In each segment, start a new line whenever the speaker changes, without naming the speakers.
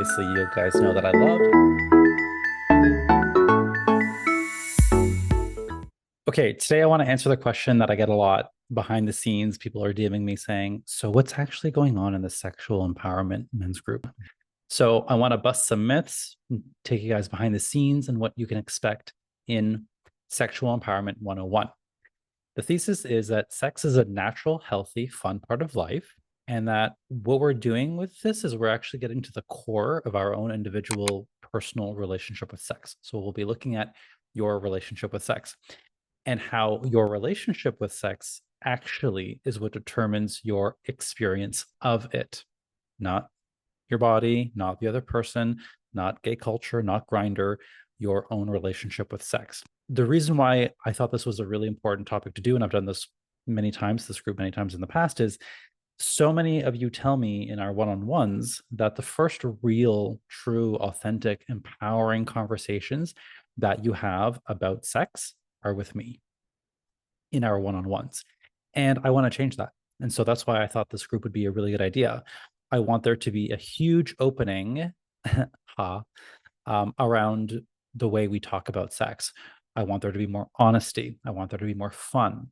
obviously you guys know that I love. Okay, today I want to answer the question that I get a lot behind the scenes. People are DMing me saying, so what's actually going on in the sexual empowerment men's group? So I want to bust some myths, take you guys behind the scenes and what you can expect in Sexual Empowerment 101. The thesis is that sex is a natural, healthy, fun part of life, and that what we're doing with this is we're actually getting to the core of our own individual personal relationship with sex. So we'll be looking at your relationship with sex and how your relationship with sex actually is what determines your experience of it, not your body, not the other person, not gay culture, not Grindr, your own relationship with sex. The reason why I thought this was a really important topic to do, and I've done this many times, this group many times in the past, is so many of you tell me in our one-on-ones that the first real, true, authentic, empowering conversations that you have about sex are with me in our one-on-ones. And I want to change that. And so that's why I thought this group would be a really good idea. I want there to be a huge opening around the way we talk about sex. I want there to be more honesty. I want there to be more fun,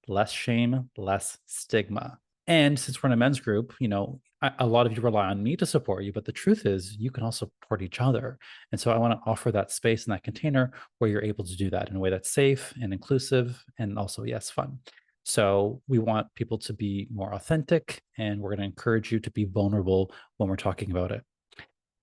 less shame, less stigma. And since we're in a men's group, a lot of you rely on me to support you, but the truth is you can also support each other. And so I want to offer that space and that container where you're able to do that in a way that's safe and inclusive and also, yes, fun. So we want people to be more authentic, and we're going to encourage you to be vulnerable when we're talking about it.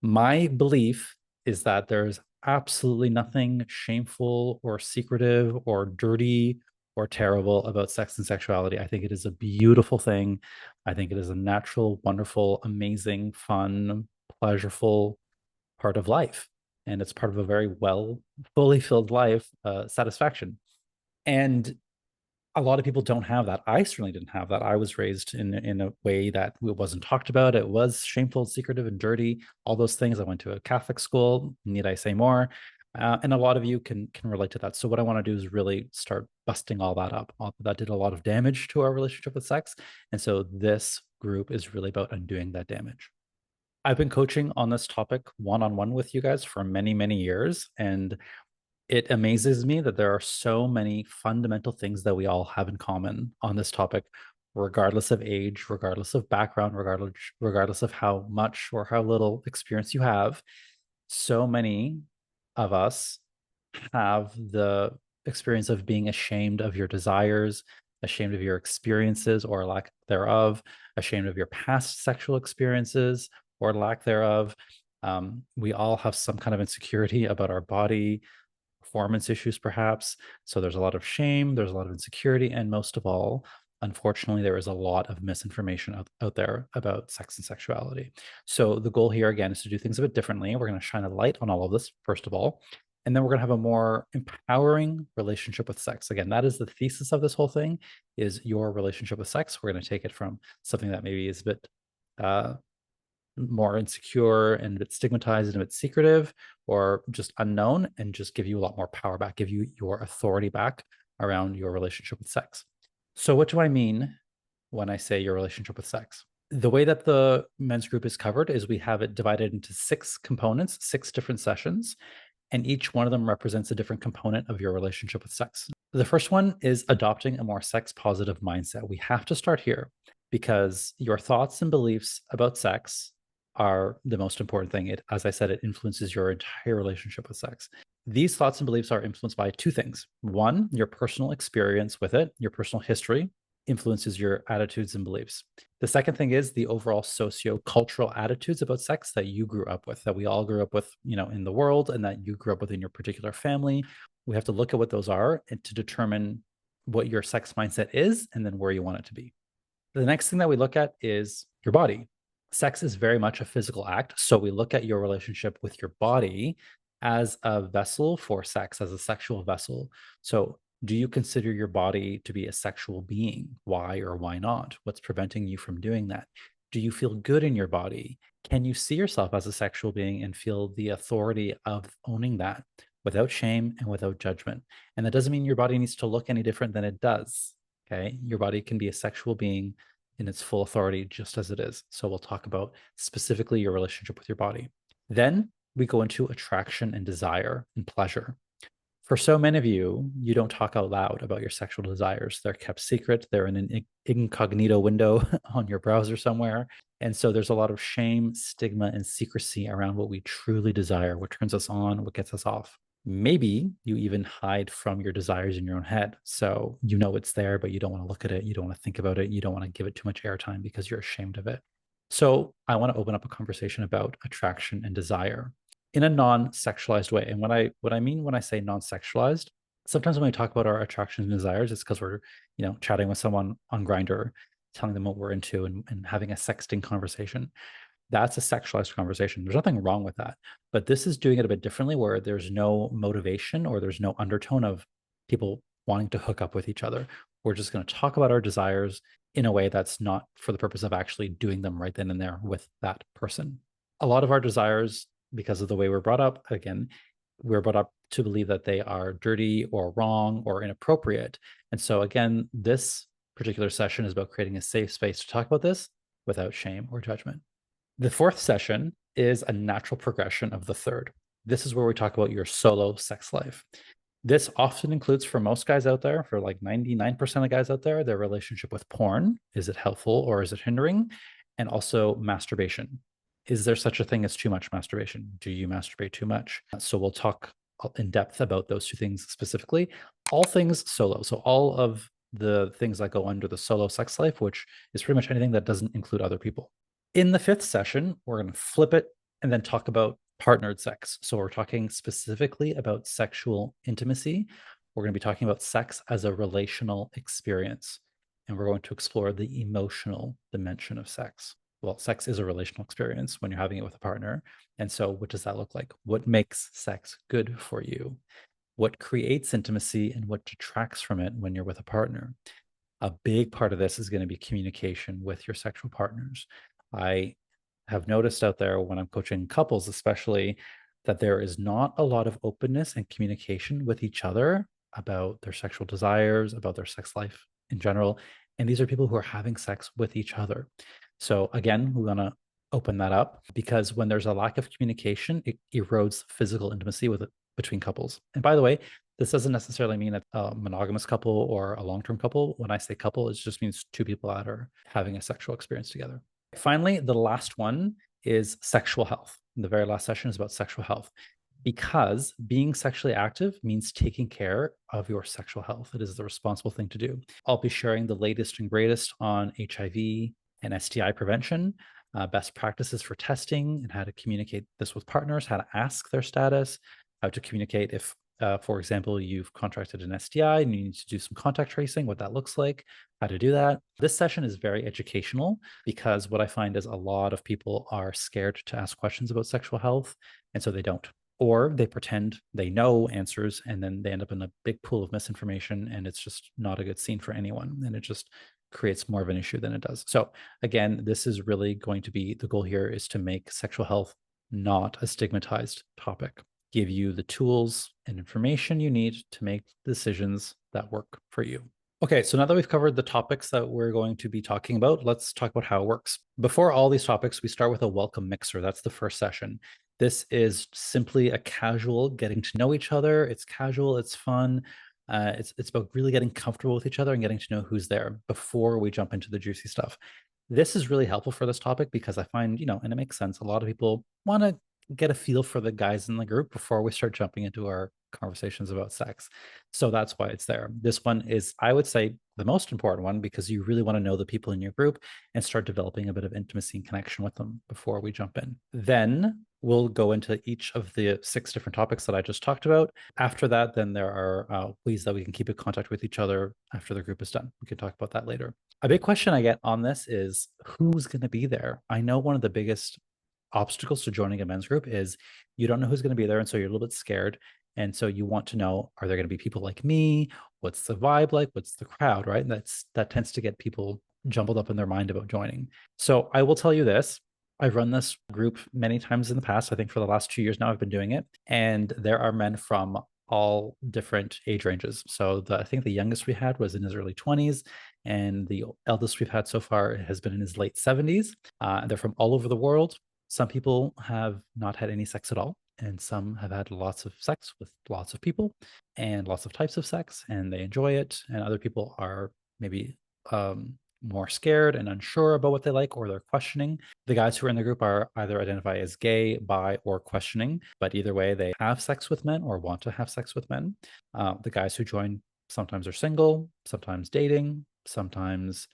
My belief is that there's absolutely nothing shameful or secretive or dirty or terrible about sex and sexuality. I think it is a beautiful thing. I think it is a natural, wonderful, amazing, fun, pleasureful part of life. And it's part of a very fully filled life, satisfaction. And a lot of people don't have that. I certainly didn't have that. I was raised in a way that it wasn't talked about. It was shameful, secretive, and dirty. All those things. I went to a Catholic school. Need I say more? And a lot of you can relate to that. So what I want to do is really start busting all that up. That did a lot of damage to our relationship with sex, and so this group is really about undoing that damage. I've been coaching on this topic one-on-one with you guys for many, many years, and it amazes me that there are so many fundamental things that we all have in common on this topic, regardless of age, regardless of background, regardless of how much or how little experience you have. So many of us have the experience of being ashamed of your desires, ashamed of your experiences or lack thereof, ashamed of your past sexual experiences or lack thereof. We all have some kind of insecurity about our body, performance issues, perhaps. So there's a lot of shame, there's a lot of insecurity, and most of all, unfortunately, there is a lot of misinformation out there about sex and sexuality. So the goal here, again, is to do things a bit differently. We're going to shine a light on all of this, first of all, and then we're going to have a more empowering relationship with sex. Again, that is the thesis of this whole thing, is your relationship with sex. We're going to take it from something that maybe is a bit more insecure and a bit stigmatized and a bit secretive or just unknown, and just give you a lot more power back, give you your authority back around your relationship with sex. So what do I mean when I say your relationship with sex? The way that the men's group is covered is we have it divided into 6 components, 6 different sessions, and each one of them represents a different component of your relationship with sex. The first one is adopting a more sex positive mindset. We have to start here because your thoughts and beliefs about sex are the most important thing. As I said, it influences your entire relationship with sex. These thoughts and beliefs are influenced by 2 things. One, your personal experience with it, your personal history influences your attitudes and beliefs. The second thing is the overall socio-cultural attitudes about sex that you grew up with, that we all grew up with, in the world, and that you grew up with in your particular family. We have to look at what those are and to determine what your sex mindset is and then where you want it to be. The next thing that we look at is your body. Sex is very much a physical act. So we look at your relationship with your body as a vessel for sex, as a sexual vessel. So do you consider your body to be a sexual being? Why or why not? What's preventing you from doing that? Do you feel good in your body? Can you see yourself as a sexual being and feel the authority of owning that without shame and without judgment? And that doesn't mean your body needs to look any different than it does. Okay. Your body can be a sexual being in its full authority, just as it is. So we'll talk about specifically your relationship with your body. Then we go into attraction and desire and pleasure. For so many of you, you don't talk out loud about your sexual desires. They're kept secret. They're in an incognito window on your browser somewhere. And so there's a lot of shame, stigma, and secrecy around what we truly desire, what turns us on, what gets us off. Maybe you even hide from your desires in your own head. So you know it's there, but you don't want to look at it. You don't want to think about it. You don't want to give it too much airtime because you're ashamed of it. So I want to open up a conversation about attraction and desire in a non-sexualized way. And what I mean when I say non-sexualized, sometimes when we talk about our attractions and desires, it's because we're, chatting with someone on Grindr, telling them what we're into and having a sexting conversation. That's a sexualized conversation. There's nothing wrong with that. But this is doing it a bit differently where there's no motivation or there's no undertone of people wanting to hook up with each other. We're just going to talk about our desires in a way that's not for the purpose of actually doing them right then and there with that person. A lot of our desires, because of the way we're brought up, again, we're brought up to believe that they are dirty or wrong or inappropriate. And so, again, this particular session is about creating a safe space to talk about this without shame or judgment. The fourth session is a natural progression of the third. This is where we talk about your solo sex life. This often includes, for most guys out there, for like 99% of guys out there, their relationship with porn. Is it helpful or is it hindering? And also masturbation. Is there such a thing as too much masturbation? Do you masturbate too much? So we'll talk in depth about those two things specifically. All things solo. So all of the things that go under the solo sex life, which is pretty much anything that doesn't include other people. In the fifth session, we're going to flip it and then talk about partnered sex. So we're talking specifically about sexual intimacy. We're going to be talking about sex as a relational experience. And we're going to explore the emotional dimension of sex. Well, sex is a relational experience when you're having it with a partner. And so what does that look like? What makes sex good for you? What creates intimacy and what detracts from it when you're with a partner? A big part of this is going to be communication with your sexual partners. I have noticed out there when I'm coaching couples, especially, that there is not a lot of openness and communication with each other about their sexual desires, about their sex life in general. And these are people who are having sex with each other. So, again, we want to open that up because when there's a lack of communication, it erodes physical intimacy between couples. And by the way, this doesn't necessarily mean a monogamous couple or a long-term couple. When I say couple, it just means two people that are having a sexual experience together. Finally, the last one is sexual health. The very last session is about sexual health because being sexually active means taking care of your sexual health. It is the responsible thing to do. I'll be sharing the latest and greatest on HIV and STI prevention, best practices for testing and how to communicate this with partners, how to ask their status, how to communicate if for example, you've contracted an STI and you need to do some contact tracing, what that looks like, how to do that. This session is very educational because what I find is a lot of people are scared to ask questions about sexual health, and so they don't. Or they pretend they know answers and then they end up in a big pool of misinformation, and it's just not a good scene for anyone. And it just creates more of an issue than it does. So, again, this is really going to be the goal here is to make sexual health not a stigmatized topic. Give you the tools and information you need to make decisions that work for you. Okay, so now that we've covered the topics that we're going to be talking about, let's talk about how it works. Before all these topics, we start with a welcome mixer. That's the first session. This is simply a casual getting to know each other. It's casual, it's fun. It's about really getting comfortable with each other and getting to know who's there before we jump into the juicy stuff. This is really helpful for this topic because I find, and it makes sense. A lot of people want to get a feel for the guys in the group before we start jumping into our conversations about sex. So that's why it's there. This one is, I would say, the most important one because you really want to know the people in your group and start developing a bit of intimacy and connection with them before we jump in. Then we'll go into each of the 6 different topics that I just talked about. After that, then there are ways that we can keep in contact with each other after the group is done. We can talk about that later. A big question I get on this is who's going to be there? I know one of the biggest obstacles to joining a men's group is you don't know who's going to be there. And so you're a little bit scared. And so you want to know, are there going to be people like me? What's the vibe like? What's the crowd, right? And that tends to get people jumbled up in their mind about joining. So I will tell you this. I've run this group many times in the past. I think for the last 2 years now, I've been doing it. And there are men from all different age ranges. So I think the youngest we had was in his early 20s, and the eldest we've had so far has been in his late 70s. They're from all over the world. Some people have not had any sex at all, and some have had lots of sex with lots of people and lots of types of sex, and they enjoy it. And other people are maybe more scared and unsure about what they like, or they're questioning. The guys who are in the group are either identify as gay, bi, or questioning, but either way, they have sex with men or want to have sex with men. The guys who join sometimes are single, sometimes dating, sometimes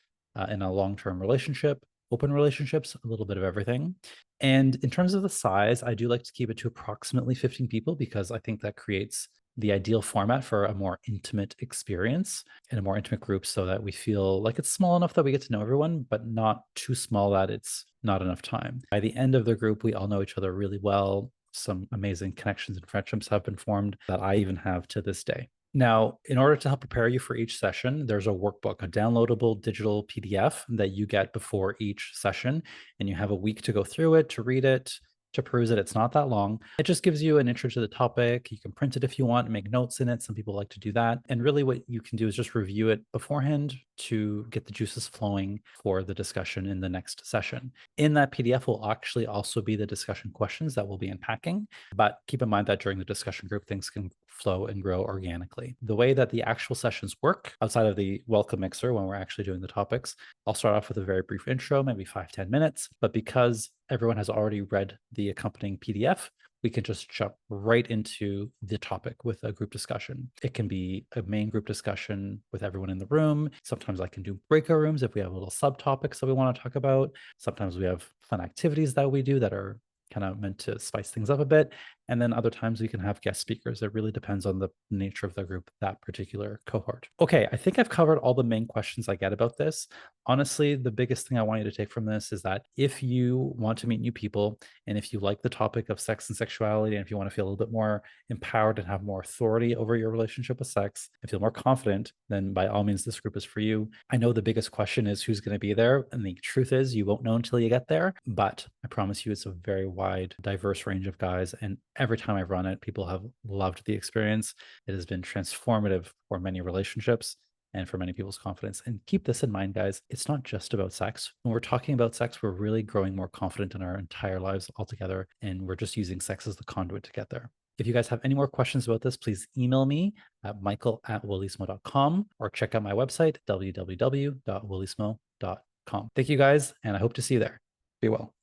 in a long-term relationship, open relationships, a little bit of everything. And in terms of the size, I do like to keep it to approximately 15 people because I think that creates the ideal format for a more intimate experience in a more intimate group so that we feel like it's small enough that we get to know everyone, but not too small that it's not enough time. By the end of the group, we all know each other really well. Some amazing connections and friendships have been formed that I even have to this day. Now, in order to help prepare you for each session, there's a workbook, a downloadable digital PDF that you get before each session, and you have a week to go through it, to read it, to peruse it. It's not that long. It just gives you an intro to the topic. You can print it if you want, make notes in it. Some people like to do that. And really, what you can do is just review it beforehand to get the juices flowing for the discussion in the next session. In that PDF will actually also be the discussion questions that we'll be unpacking. But keep in mind that during the discussion group, things can flow and grow organically. The way that the actual sessions work outside of the welcome mixer when we're actually doing the topics, I'll start off with a very brief intro, maybe 5-10 minutes. But because everyone has already read the accompanying PDF, we can just jump right into the topic with a group discussion. It can be a main group discussion with everyone in the room. Sometimes I can do breakout rooms if we have little subtopics that we want to talk about. Sometimes we have fun activities that we do that are kind of meant to spice things up a bit. And then other times we can have guest speakers. It really depends on the nature of the group, that particular cohort. Okay, I think I've covered all the main questions I get about this. Honestly, the biggest thing I want you to take from this is that if you want to meet new people, and if you like the topic of sex and sexuality, and if you want to feel a little bit more empowered and have more authority over your relationship with sex and feel more confident, then by all means, this group is for you. I know the biggest question is who's going to be there. And the truth is, you won't know until you get there. But I promise you, it's a very wide, diverse range of guys. And every time I've run it, people have loved the experience. It has been transformative for many relationships and for many people's confidence. And keep this in mind, guys, it's not just about sex. When we're talking about sex, we're really growing more confident in our entire lives altogether. And we're just using sex as the conduit to get there. If you guys have any more questions about this, please email me at michael@wellismo.com or check out my website, www.wellismo.com. Thank you guys, and I hope to see you there. Be well.